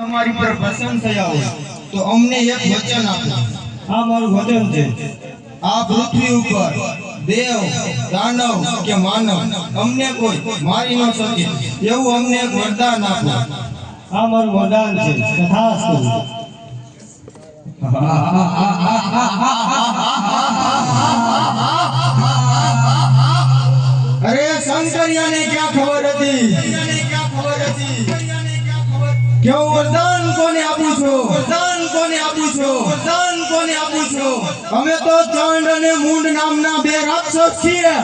તમારી પર પ્રસન્ન થયા હોય તો અમને એક વચન આપો। આ મારું વચન છે। આ પૃથ્વી ઉપર દેવ દાનવ કે માનવ અમને કોઈ મારી ન શકે એવું અમને એક વરદાન આપો। આ મારું વરદાન છે। તથાસ્તુ। અરે શંકરિયાને ક્યાં ખબર હતી કે હું વરદાન કોને આપું છું? અમે તો ચાંદ અને મૂંડ નામના બે રાક્ષસ છીએ।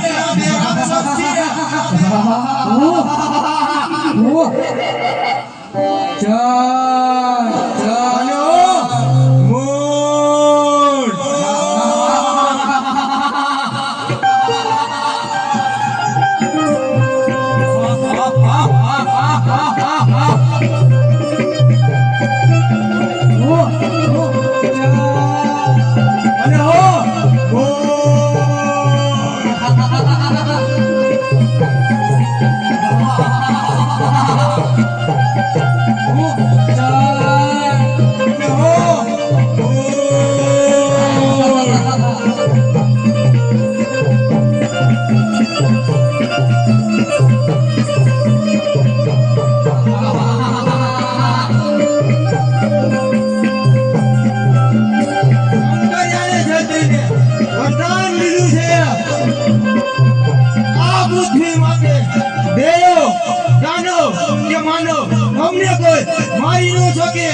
અમને કોઈ મારી ન શકે।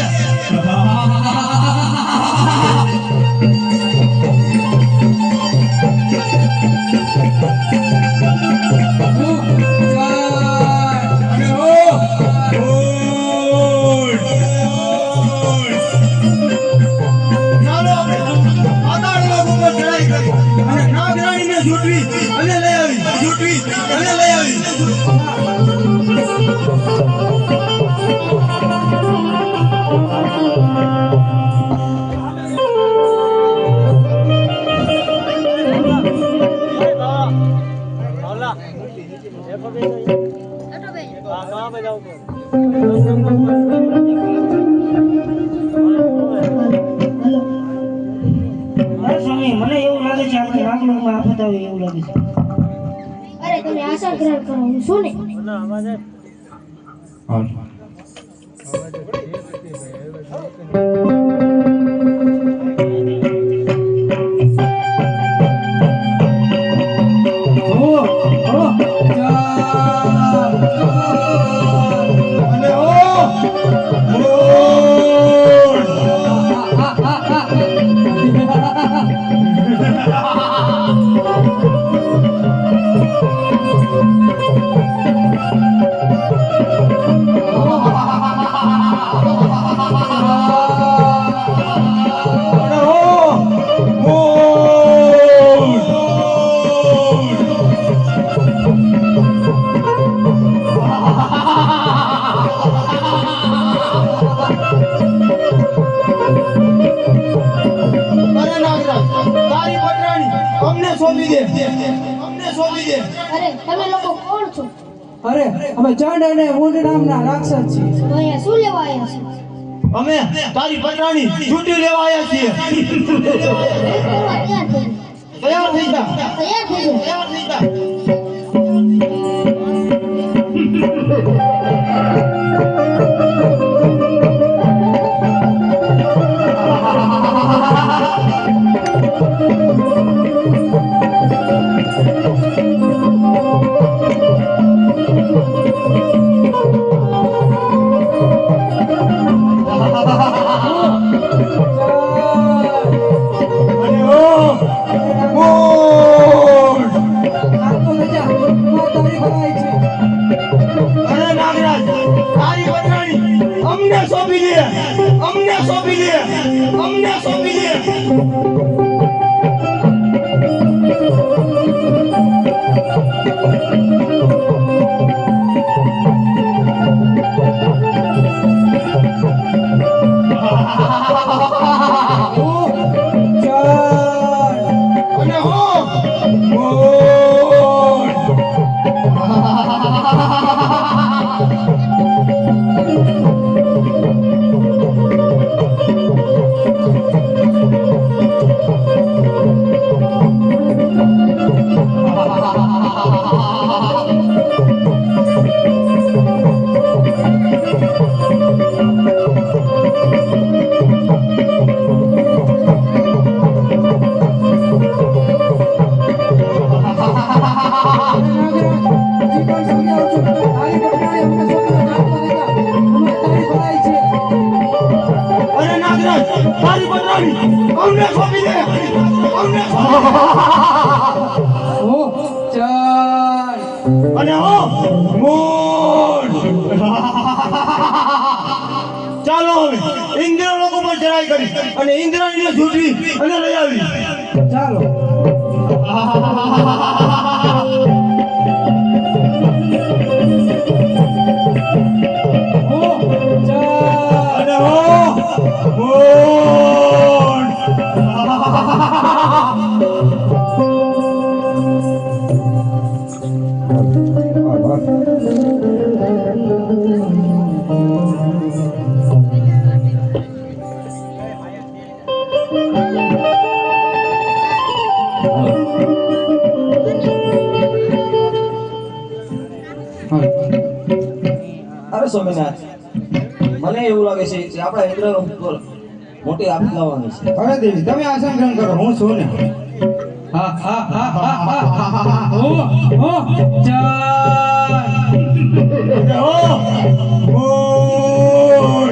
મને એવું લાગે છે આપણે નાગલોકમાં આફત આવી એવું લાગે છે। અરે તમે આશા ગ્રહણ કરો હું શું ને અરે તમે લોકો કોણ છો? અરે અમે ચાંદ અને મૂંડ નામના રાક્ષસ છીએ। તો અહીંયા શું લેવા આવ્યા છો? અમે તારી પટરાણી છૂટી લેવા આવ્યા છીએ। તૈયાર થઈ જા તૈયાર થઈ જા। અમને સોંપી દે। મારી પટરાણી અમને સોંપી દે અમને હું ચાર અને હો મોર ચાલો હવે ઇન્દ્ર લોકો પર ચડાઈ કરી અને ઇન્દ્રાણીને છૂટવી અને લઈ આવી ચાલો હું ચાર અને હો મોર અરે સ્વામિનાથ, મને એવું લાગે છે કે આપણા ઇન્દ્ર ઉપર મોટી આફત લાવવાની છે. અરે દેવી તમે આસન ગ્રહણ કરો હું છું ને હું ચાર અને હો મોર